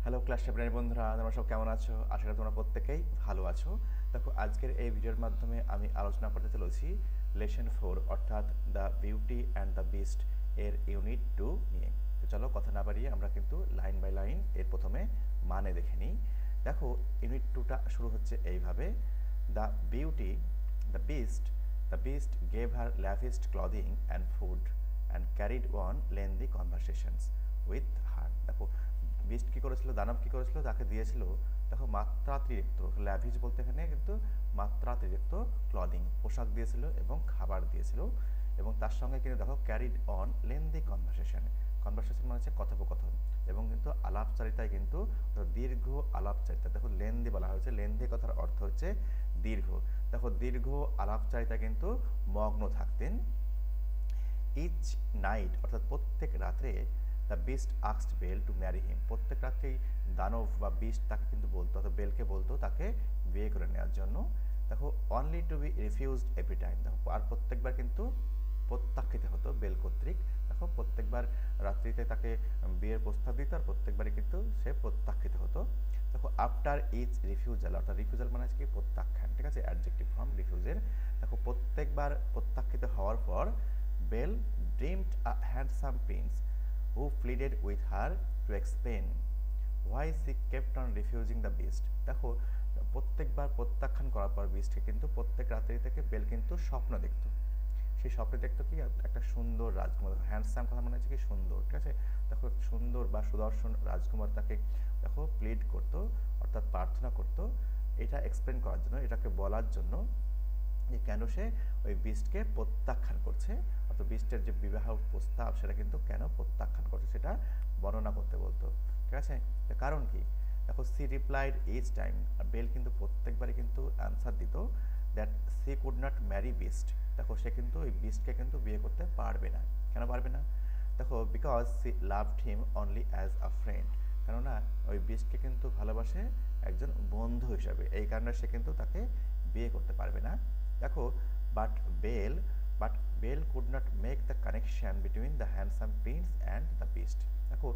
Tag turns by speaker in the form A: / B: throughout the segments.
A: Hello class সেভেনের বন্ধুরা, তোমরা সব কেমন আছো? আশা করি তোমরা প্রত্যেকেই ভালো আছো। দেখো, আজকের এই ভিডিওর মাধ্যমে আমি আলোচনা করতে চলেছি লেসন 4 অর্থাৎ the beauty and the beast এর ইউনিট 2 নিয়ে। তো চলো কথা না বাড়িয়ে আমরা কিন্তু লাইন বাই লাইন এর প্রথমে মানে দেখে নিই। দেখো, ইউনিট 2টা শুরু হচ্ছে এইভাবে। The beauty, the beast gave her lavish clothing and food and carried on lengthy conversations with her. দেখো, বিস্ট কি করেছিল, দানব কি করেছিল, তাকে দিয়েছিল দেখো মাত্রাতিরিক্ত, ল্যাভিশ বলতে এখানে কিন্তু মাত্রাতিরিক্ত ক্লদিং, পোশাক দিয়েছিল এবং খাবার দিয়েছিল, এবং তার সঙ্গে কিন্তু দেখো carried on lengthy conversation. Conversation মানে হচ্ছে কথোপকথন, এবং কিন্তু আলাপচারিতায় কিন্তু দীর্ঘ আলাপচারিতা। দেখো লেন্দি বলা হয়েছে, লেন্দি কথার অর্থ হচ্ছে দীর্ঘ। দেখো দীর্ঘ আলাপচারিতা কিন্তু মগ্ন থাকতেন। ইচ নাইট অর্থাৎ প্রত্যেক রাত্রে the beast asked Belle to marry him. প্রত্যেক রাত্রেই দানব বা বিস্ট তাকে কিন্তু বলতো, অর্থাৎ বেলকে বলতো তাকে বিয়ে করে নেওয়ার জন্য। দেখো only to be refused every time. দেখো আর প্রত্যেকবার কিন্তু প্রত্যাখ্যিত হতো বেল কর্তৃক। দেখো প্রত্যেকবার রাত্রিতে তাকে বিয়ের প্রস্তাব দিত আর প্রত্যেকবারই কিন্তু সে প্রত্যাখ্যিত হতো। দেখো আফটার ইচ রিফিউজাল, অর্থাৎ রিফিউজাল মানে হচ্ছে কি প্রত্যাখ্যান, ঠিক আছে, অ্যাডজেক্টিভ ফর্ম রিফিউজের। দেখো প্রত্যেকবার প্রত্যাখ্যিত হওয়ার পর bell dreamed a handsome prince who pleaded with her to explain why she kept on refusing the beast. দেখো প্রত্যেকবার প্রত্যাখ্যান করার পর বিস্টকে কিন্তু প্রত্যেক রাত্রি থেকে বেল কিন্তু স্বপ্ন দেখতো। সেই স্বপ্নে দেখতো কি একটা সুন্দর রাজকুমার। হ্যান্ডসাম কথা মানে হচ্ছে কি সুন্দর, ঠিক আছে। দেখো সুন্দর বা সুদর্শন রাজকুমার তাকে দেখো প্লিড করতো, অর্থাৎ প্রার্থনা করতো, এটা এক্সপ্লেন করার জন্য, এটাকে বলার জন্য যে কেন সে ওই বিস্টকে প্রত্যাখ্যান করছে, অর্থাৎ বিস্টের যে বিবাহ প্রস্তাব সেটা কিন্তু কেন প্রত্যাখ্যান করছে সেটা বর্ণনা করতে বলতো, ঠিক আছে। কারণ কি, দেখো সি রিপ্লাইড ইচ টাইম, আর বেল কিন্তু প্রত্যেকবারই কিন্তু অ্যান্সার দিত that C could not marry beast. দেখো সে কিন্তু ওই বিস্টকে কিন্তু বিয়ে করতে পারবে না। কেন পারবে না? দেখো because she loved him only as a friend. কেননা ওই বিস্টকে কিন্তু ভালোবাসে একজন বন্ধু হিসাবে, এই কারণে সে কিন্তু তাকে বিয়ে করতে পারবে না। দেখো but Belle but Belle could not make the connection between the handsome prince and the beast. দেখো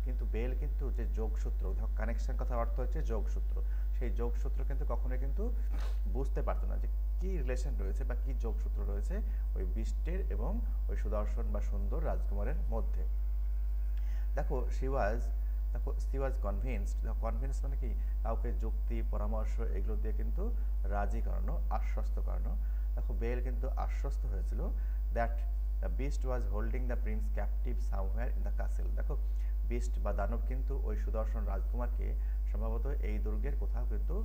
A: কিন্তু বেল কিন্তু যে যোগসূত্র, দেখো কানেকশন কথার অর্থ হচ্ছে যোগসূত্র, সেই যোগসূত্র কিন্তু কখনোই কিন্তু বুঝতে পারতো না যে কি রিলেশন রয়েছে বা কি যোগসূত্র রয়েছে ওই বিস্টের এবং ওই সুদর্শন বা সুন্দর রাজকুমারের মধ্যে। দেখো সি ওয়াজ কনভিন্সড। দেখো কনভিন্স মানে কি, কাউকে যুক্তি পরামর্শ এগুলো দিয়ে কিন্তু রাজি করানো, আশ্বস্ত করানো। দেখো বেল কিন্তু আশ্বস্ত হয়েছিল that the beast was holding the Prince captive somewhere in the castle. দেখো বিস্ট বা দানব কিন্তু ওই সুদর্শন রাজকুমারকে সম্ভবত এই দুর্গের কোথাও কিন্তু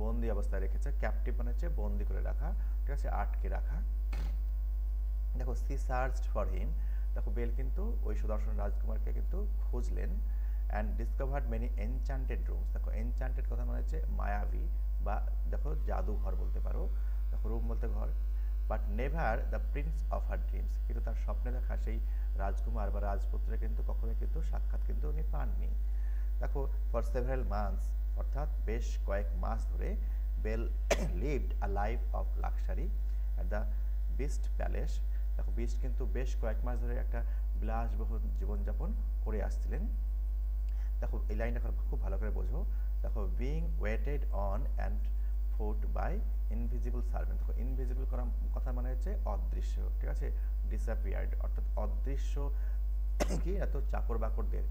A: বন্দি অবস্থায় রেখেছে। ক্যাপটিভ মানে হচ্ছে বন্দি করে রাখা, ঠিক আছে, আটকে রাখা। দেখো সি সার্চড ফর হিম। দেখো বেল কিন্তু ওই সুদর্শন রাজকুমারকে কিন্তু খুঁজলেন and discovered many enchanted rooms. দেখো এনচান্টেড কথা মানে হচ্ছে মায়াবী বা দেখো জাদুঘর বলতে পারো, দেখো রুম বলতে ঘর। But never the Prince of her dreams, কিন্তু তার স্বপ্নে দেখা সেই রাজকুমার বা রাজপুত্রে কিন্তু কখনোই কিন্তু সাক্ষাৎ কিন্তু উনি পাননি। দেখো ফর সেভারাল মান্থস, অর্থাৎ বেশ কয়েক মাস ধরে Belle lived a life of luxury at the beast palace. দেখো বিস্ট কিন্তু বেশ কয়েক মাস ধরে একটা বিলাসবহুল জীবনযাপন করে আসছিলেন। দেখো এই লাইনটা খুব ভালো করে বোঝো। দেখো being waited on and fed by invisible servant. দেখো ইনভিজিবল করা কথা মানে হচ্ছে অদৃশ্য, ঠিক আছে, ডিসঅ্যাপিয়ার্ড অর্থাৎ অদৃশ্য কি এত চাকর বাকরদের।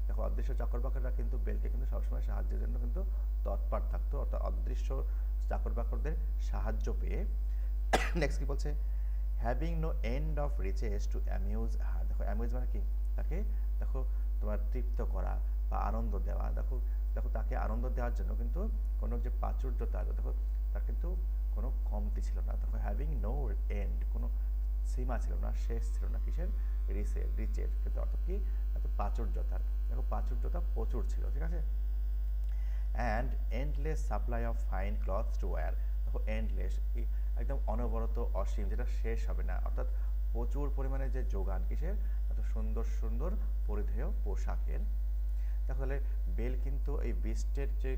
A: দেখো অদৃশ্য চাকর বাকররা কিন্তু বেলকে কিন্তু সবসময় সাহায্যের জন্য কিন্তু তৎপর থাকতো, অর্থাৎ অদৃশ্য চাকর বাকরদের সাহায্য পেয়ে। নেক্সট কি বলছে, having no end of riches to amuse her. দেখো অ্যামিউজ মানে কি, তাকে দেখো তোমার তৃপ্ত করা বা আনন্দ দেওয়া। দেখো দেখো তাকে আনন্দ দেওয়ার জন্য কিন্তু কোনো যে প্রাচুর্যতা, দেখো তার কিন্তু কোনো কমতি ছিল না। দেখো হ্যাভিং নো এন্ড, কোনো সীমা ছিল না, শেষ ছিল না, কিসের, রিচের কিন্তু অর্থ কি, প্রাচুর্যতার। দেখো প্রাচুর্যতা প্রচুর ছিল, ঠিক আছে। And endless supply of fine clothes two wire. দেখো এন্ডলেস একদম অনবরত অসীম, যেটা শেষ হবে না, অর্থাৎ প্রচুর পরিমাণে যে যোগান কিসের, এত সুন্দর সুন্দর পরিধেয় পোশাকের। তাহলে বেল কিন্তু এই বিস্টের যে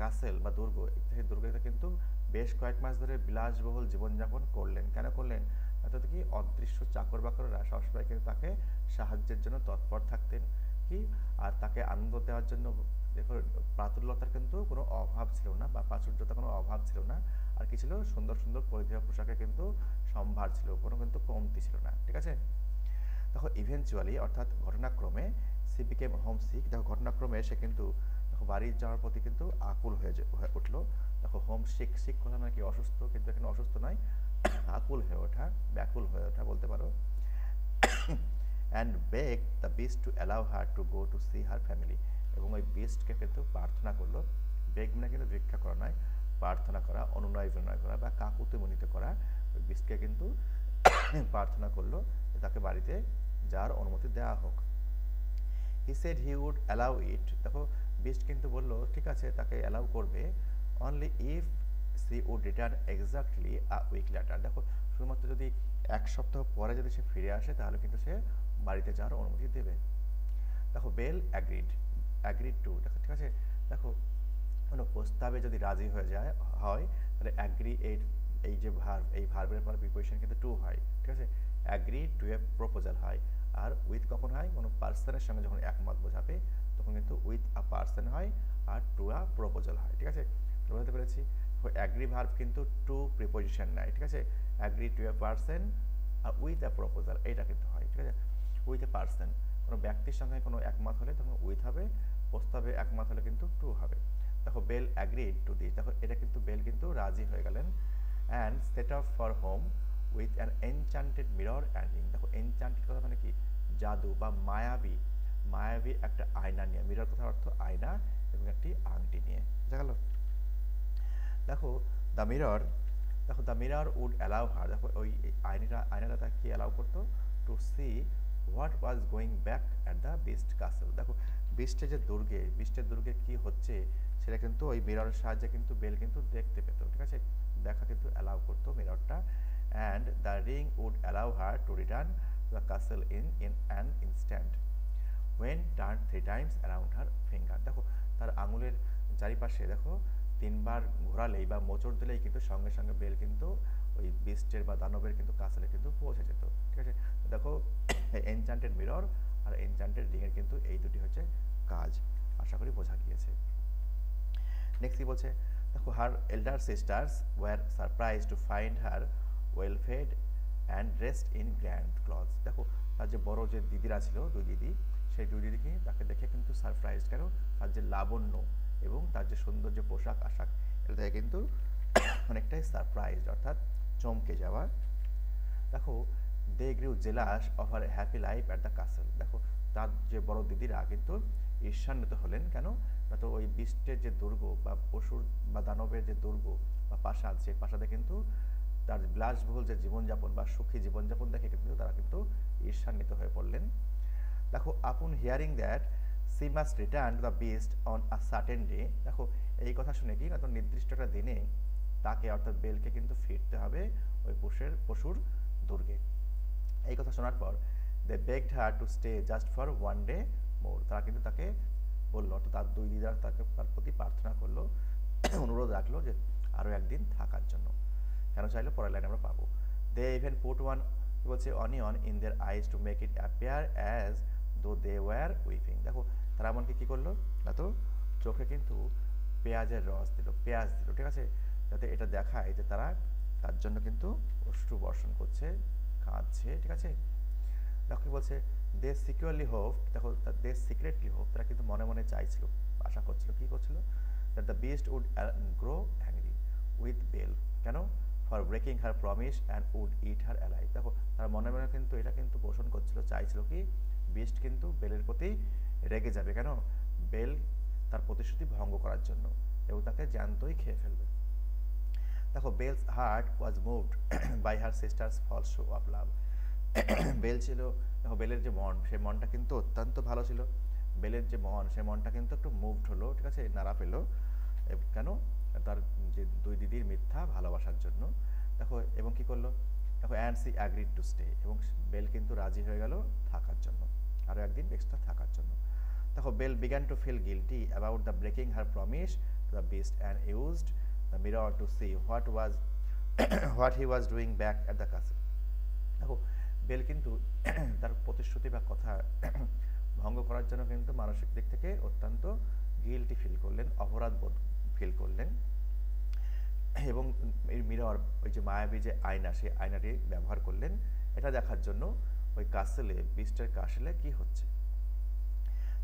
A: কাসেল বা দুর্গ, সেই দুর্গতে কিন্তু বেশ কয়েক মাস ধরে বিলাসবহুল জীবনযাপন করলেন। কেন করলেন? অর্থাৎ কি অদৃশ্য চাকর বাকররা সবসময় কিন্তু তাকে সাহায্যের জন্য তৎপর থাকতেন কি, আর তাকে আনন্দ দেওয়ার জন্য দেখো প্রাতুল্যতার কিন্তু কোনো অভাব ছিল না বা প্রাচুর্যতার কোনো অভাব ছিল না। আর কি ছিল, সুন্দর সুন্দর পরিধেয় পোশাকে কিন্তু সম্ভার ছিল, কোনো কিন্তু কমতি ছিল না, ঠিক আছে। দেখো ইভেনচুয়ালি অর্থাৎ ঘটনাক্রমে সি বিকেম হোম সিক, দেখো ঘটনাক্রমে সে কিন্তু দেখো বাড়ি যাওয়ার প্রতি কিন্তু আকুল হয়ে উঠলো। দেখো হোম সিক, সিক কথা মানে কি অসুস্থ, কিন্তু এখানে অসুস্থ নয়, আকুল হয়ে ওঠা, ব্যাকুল হয়ে ওঠা বলতে পারো। And beg the beast to allow her to go to see her family, এবং ওই বিস্টকে কিন্তু প্রার্থনা করলো। বেগ মানে কিন্তু ভিক্ষা করা নয়, প্রার্থনা করা, অনুনয় বিনয় করা বা কাকুতি মিনতি করা। ওই বিস্টকে কিন্তু প্রার্থনা করলো যে তাকে বাড়িতে যাওয়ার অনুমতি দেওয়া হোক। He said he would allow it, দেখো বিস্ট কিন্তু বললো ঠিক আছে তাকে অ্যালাউ করবে, only if she would return exactly a week later, দেখো শুধুমাত্র যদি এক সপ্তাহ পরে যদি সে ফিরে আসে তাহলে কিন্তু সে বাড়িতে যাওয়ার অনুমতি দেবে। দেখো বেল অ্যাগ্রিড টু, দেখো ঠিক আছে, দেখো কোনো প্রস্তাবে যদি রাজি হয়ে যায় হয় তাহলে অ্যাগ্রি, এই যে ভার্ব, এই ভার্বের পর প্রিপোজিশন কিন্তু টু হয়, ঠিক আছে। অ্যাগ্রি টু এ প্রপোজাল হয়, আর উইথ কখন হয়, কোনো পার্সনের সঙ্গে যখন একমত বোঝাবে তখন কিন্তু উইথ আ পার্সন হয়, আর টু আ প্রপোজাল হয়, ঠিক আছে। বুঝতে পেরেছি। অ্যাগ্রি ভার্ব কিন্তু টু প্রিপোজিশন নেয়, ঠিক আছে। অ্যাগ্রি টু এ পার্সন আর উইথ আ প্রপোজাল এটা কিন্তু হয়, ঠিক আছে। উইথ এ পার্সন, কোনো ব্যক্তির সঙ্গে কোনো একমত হলে তখন উইথ হবে, প্রস্তাবে একমত হলে কিন্তু টু হবে। দেখো বেল অ্যাগ্রিড টু দিস, দেখো এটা কিন্তু বেল কিন্তু রাজি হয়ে গেলেন। And set off for home with an enchanted mirror and ring, দেখো এনচান্টেড কথা মানে কি, জাদু বা মায়াবী, মায়াবী একটা আয়না নিয়ে, মিরর কথার অর্থ আয়না, এবং একটি আংটি নিয়ে, বুঝা গেল। দেখো দ্য মিরর, দেখো the mirror would allow her, দেখো ওই আয়নাটা তাকে কি অ্যালাউ করতো, to see what was going back at the beast castle, দেখো বিস্টের দুর্গে কি হচ্ছে সেটা কিন্তু ওই মিররের সাহায্যে কিন্তু বেল কিন্তু দেখতে পেত, ঠিক আছে, দেখা কিন্তু অ্যালাউ করতো মিররটা। And the ring would allow her to return to the castle in an instant when turn 3 times around her finger, দেখো তার আঙুলের চারিপাশে দেখো 3 বার ঘোরালেই বা মোচড় দিলেই কিন্তু সঙ্গে সঙ্গে বেল কিন্তু ওই বিস্টের বা দানবের কিন্তু কাসেলে কিন্তু পৌঁছে যেত, ঠিক আছে। তো দেখো এনচান্টেড মিরর আর এনচান্টেড রিং এর কিন্তু এই দুটি হচ্ছে কাজ, আশা করি বোঝা গিয়েছে। নেক্সট কি বলছে, দেখো her elder sisters were surprise to find her well fed and dressed in grand clothes, দেখো তার যে বড় যে দিদিরা ছিল, দুই দিদি, সেই দুই দিদিকে তাকে দেখে কিন্তু সারপ্রাইজ, কেন, তার যে লাবণ্য এবং তার যে সুন্দর যে পোশাক আশাক, এটা দেখে কিন্তু অনেকটাই সারপ্রাইজ অর্থাৎ চমকে যাওয়া। দেখো they grew jealous of her happy life at the castle, দেখো তার যে বড় দিদিরা কিন্তু ঈর্ষান্বিত হলেন, কেন না, তো ওই বিস্টের যে দুর্গ বা পশুর বা দানবের যে দুর্গ বা প্রাসাদ, সেই প্রাসাদে কিন্তু তার বিলাসবহুল যে জীবনযাপন বা সুখী জীবনযাপন দেখে কিন্তু তারা কিন্তু ঈর্ষান্বিত হয়ে পড়লেন। দেখো আপন hearing that C must return to the beast on a certain day, দেখো এই কথা শুনে কি না, তো নির্দিষ্ট একটা দিনে তাকে অর্থাৎ বেলকে কিন্তু ফিরতে হবে ওই পশুর দুর্গে। এই কথা শোনার পর they begged her to stay just for 1 day more, তারা কিন্তু তাকে বললো, অর্থাৎ তার দুই দিদার তার প্রতি প্রার্থনা করলো, অনুরোধ রাখলো যে আরো একদিন থাকার জন্য। কেন চাইলো পরের লাইনে আমরা পাবো। দে ইভেন পুট ওয়ান, কি বলছে, onion in their eyes to make it appear as though they war whipping, দেখো তারা এমনকি কি করলো না, তো চোখে কিন্তু পেঁয়াজের রস দিল, পেঁয়াজ দিল, ঠিক আছে, যাতে এটা দেখায় যে তারা তার জন্য কিন্তু অশ্রু বর্ষণ করছে, কাঁদছে, ঠিক আছে। দেখো কি বলছে, দে সিকিউরলি হোপ, দেখো দে সিক্রেটলি হোপ, তারা কিন্তু মনে মনে চাইছিল, আশা করছিল, কি করছিল, that the beast would grow angry with Belle, কেন, for breaking her promise and would eat her alive, দেখো তারা মনে মনে কিন্তু এটা কিন্তু পোষণ করছিল, চাইছিল কি, বিস্ট কিন্তু বেলের প্রতি রেগে যাবে, কেন, বেল তার প্রতিশ্রুতি ভঙ্গ করার জন্য, এবং তাকে জ্যান্তই খেয়ে ফেলবে। দেখো Belle's heart was moved by her sisters false show of love, Belle ছিল, দেখো বেলের যে মন, সেই মনটা কিন্তু অত্যন্ত ভালো ছিল, বেলের যে মন, সেই মনটা কিন্তু একটু মুভড হলো, ঠিক আছে, নাড়া পেলো, কেন, তার যে দুই দিদির মিথ্যা ভালোবাসার জন্য। দেখো এবং কি করলো, দেখো and she agreed to stay, এবং বেল কিন্তু রাজি হয়ে গেল থাকার জন্য, আরো একদিন এক্সট্রা থাকার জন্য। দেখো Belle began to feel guilty about the breaking her promise to the beast and used the mirror to see what he was doing back at the castle, দেখো বেল কিন্তু তার প্রতিশ্রুতি বা কথা ভঙ্গ করার জন্য কিন্তু মানসিক দিক থেকে অত্যন্ত গিল্টি ফিল করলেন, অপরাধ বোধ ফিল করলেন এবং এই মিরর, ওই যে মায়াবী যে আয়না, সেই আয়নাটি ব্যবহার করলেন এটা দেখার জন্য ওই কাসেলে, বিস্টের কাসেলে কি হচ্ছে।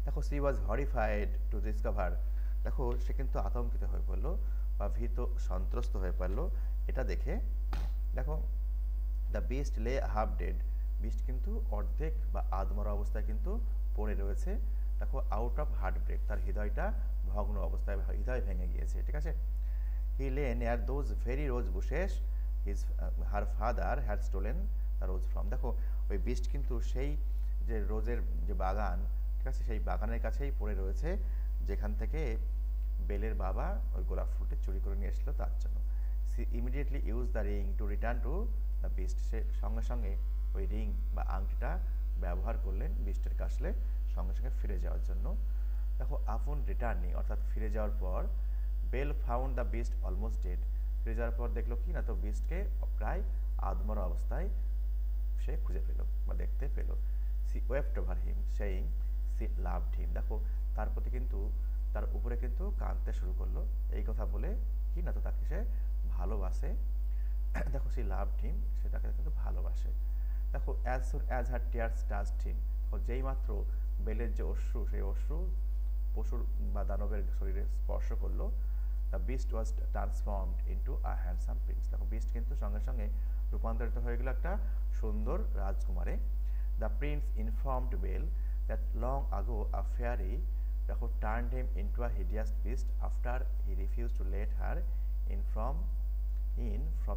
A: দেখো C was horrified to discover, দেখো সে কিন্তু আতঙ্কিত হয়ে পড়লো বা ভীত সন্ত্রস্ত হয়ে পড়লো এটা দেখে। দেখো দ্য বিস্ট লে হাফ ডেড, বিস্ট কিন্তু অর্ধেক বা আধমরা অবস্থায় কিন্তু পড়ে রয়েছে। দেখো আউট অফ হার্ট ব্রেক, তার হৃদয়টা ভগ্ন অবস্থায়, হৃদয় ভেঙে গিয়েছে, ঠিক আছে। হি লে নেয়ার those very rose bushes his her father had stolen the rose from, দেখো ওই বিস্ট কিন্তু সেই যে রোজের যে বাগান, ঠিক আছে, সেই বাগানের কাছেই পড়ে রয়েছে যেখান থেকে বেলের বাবা ওই গোলাপ ফুলটি চুরি করে নিয়ে এসেছিল তার জন্য। She immediately use the ring to return to the beast, সে সঙ্গে সঙ্গে ওই রিং বা আংটিটা ব্যবহার করলেন বিস্টের কাছলে সঙ্গে সঙ্গে ফিরে যাওয়ার জন্য। দেখো আপন রিটার্নিং, অর্থাৎ ফিরে যাওয়ার পর Belle found the beast almost dead, ফিরে যাওয়ার পর দেখলো কি না, তো বিস্টকে প্রায় আধমরা অবস্থায় সে খুঁজে পেল বা দেখতে পেল। সি ওয়েপ্ট ওভার হিম সেইং সি লাভড হিম, দেখো তার প্রতি কিন্তু, তার উপরে কিন্তু কাঁদতে শুরু করলো এই কথা বলে কি না, তো তাকে সে ভালোবাসে। দেখো সি লাভড হিম, সে তাকে কিন্তু ভালোবাসে। দেখো as soon as her tears touched him, দেখো যেই মাত্র বেলের যে অশ্রু, সেই অশ্রু পশুর বা দানবের শরীরে স্পর্শ করলো, the beast was transformed into a handsome prince, দেখো বিস্ট কিন্তু সঙ্গে সঙ্গে রূপান্তরিত হয়ে গেল একটা সুন্দর রাজকুমারে। The prince informed Belle that long ago a fairy, দেখো turned him into a hideous beast after he refuse to let her in from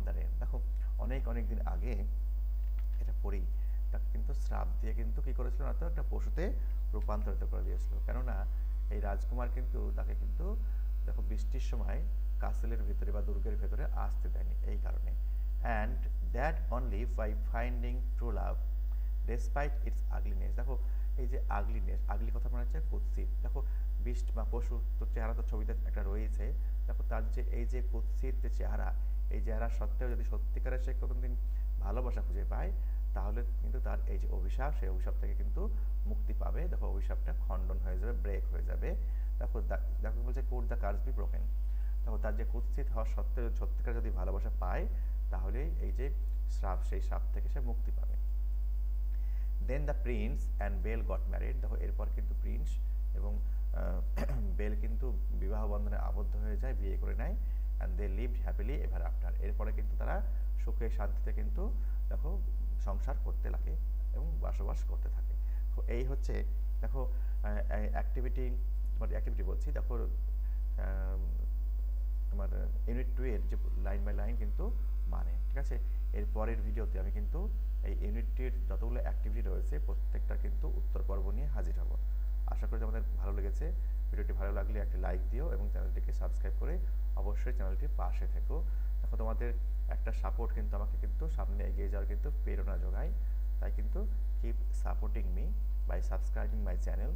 A: the rain, দেখো অনেক অনেক দিন আগে এটা পড়ি, তাকে কিন্তু শ্রাপ দিয়ে কিন্তু কি করেছিল না, তো একটা পশুতে রূপান্তরিত করে দিয়েছিল, কেননা এই রাজকুমার কিন্তু তাকে কিন্তু দেখো বৃষ্টির সময় কাসেলের ভিতরে বা দুর্গের ভেতরে আসতে দেয়নি এই কারণে। And that only by finding true love despite its ugliness, দেখো এই যে আগলিনেস, আগলি কথা মনে হচ্ছে কুৎসিত, দেখো বিষ্ট বা পশু তো চেহারা তো ছবিতে একটা রয়েছে, দেখো তার যে এই যে কুৎসিত যে চেহারা, এই চেহারা সত্ত্বেও যদি সত্যিকারের সে কোনোদিন ভালোবাসা খুঁজে পায় তাহলে কিন্তু তার এই যে অভিশাপ, সেই অভিশাপ থেকে কিন্তু মুক্তি পাবে। দেখো অভিশাপটা খণ্ডন হয়ে যাবে, ব্রেক হয়ে যাবে। দেখো দেখো বলছে could the curse be broken, দেখো তার যে কুৎসিত হওয়া সত্ত্বেও সত্যিকার যদি ভালোবাসা পায় তাহলে এই যে শ্রাপ, সেই শ্রাপ থেকে সে মুক্তি পাবে। Then the prince and Belle got married, দেখো এরপর কিন্তু প্রিন্স এবং বেল কিন্তু বিবাহ বন্ধনে আবদ্ধ হয়ে যায়, বিয়ে করে নেয়। And they lived happily ever after, এরপরে কিন্তু তারা সুখে শান্তিতে কিন্তু দেখো সংসার করতে লাগে এবং বসবাস করতে থাকে। তো এই হচ্ছে দেখো অ্যাক্টিভিটি, তোমার অ্যাক্টিভিটি বলছি, দেখো তোমার ইউনিট 2 এর যে লাইন বাই লাইন কিন্তু মানে, ঠিক আছে। এর পরের ভিডিওতে আমি কিন্তু এই ইউনিট 2 এর যতগুলো অ্যাক্টিভিটি রয়েছে প্রত্যেকটা কিন্তু উত্তর পর্ব নিয়ে হাজির হব। আশা করি তোমাদের ভালো লেগেছে। ভিডিওটি ভালো লাগলে একটি লাইক দিও এবং চ্যানেলটিকে সাবস্ক্রাইব করে অবশ্যই চ্যানেলটির পাশে থেকো। দেখো তোমাদের একটা সাপোর্ট কিন্তু আমাকে কিন্তু সামনে এগিয়ে যাওয়ার কিন্তু প্রেরণা যোগায়, তাই কিন্তু keep supporting me by subscribing my channel.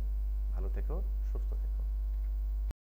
A: ভালো থেকো, সুস্থ থেকো।